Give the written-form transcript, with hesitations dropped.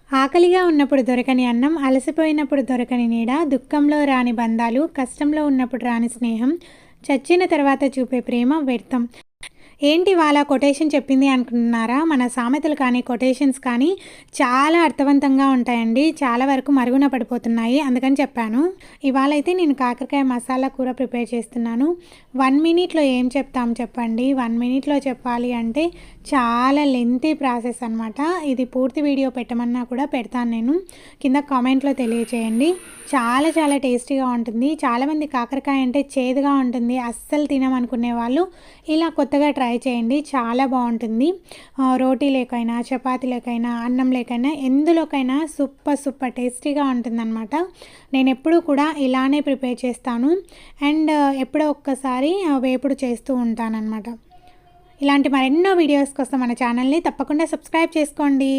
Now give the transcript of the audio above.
ఆకలిగా ఉన్నప్పుడు దొరకని అన్నం, అలసిపోయినప్పుడు దొరకని నీడ, దుఃఖంలో రాని బంధాలు, కష్టంలో ఉన్నప్పుడు రాని స్నేహం, చచ్చిన తర్వాత చూపే ప్రేమ వ్యర్థం. ఏంటి ఇవాళ కొటేషన్ చెప్పింది అనుకుంటున్నారా? మన సామెతలు కానీ, కొటేషన్స్ కానీ చాలా అర్థవంతంగా ఉంటాయండి. చాలా వరకు మరుగున పడిపోతున్నాయి. అందుకని చెప్పాను. ఇవాళైతే నేను కాకరకాయ మసాలా కూర ప్రిపేర్ చేస్తున్నాను. 1 మినిట్‌లో ఏం చెప్తాం చెప్పండి. 1 మినిట్‌లో చెప్పాలి అంటే చాలా లెంతీ ప్రాసెస్ అనమాట. ఇది పూర్తి వీడియో పెట్టమన్నా కూడా పెడతాను నేను. కింద కామెంట్‌లో తెలియచేయండి. చాలా చాలా టేస్టీగా ఉంటుంది. చాలామంది కాకరకాయ అంటే చేదుగా ఉంటుంది, అస్సలు తినమనుకునే వాళ్ళు ఇలా కొత్తగా ట్రై చేయండి. చాలా బాగుంటుంది. రోటీ లేకైనా, చపాతీ లేకైనా, అన్నం లేకైనా, ఎందులోకైనా సూపర్ సూపర్ టేస్టీగా ఉంటుందన్నమాట. నేను ఎప్పుడూ కూడా ఇలానే ప్రిపేర్ చేస్తాను. అండ్ ఎప్పుడో ఒక్కసారి వేపుడు చేస్తూ ఉంటానన్నమాట. ఇలాంటి మరెన్నో వీడియోస్ కోసం మన ఛానల్ని తప్పకుండా సబ్స్క్రైబ్ చేసుకోండి.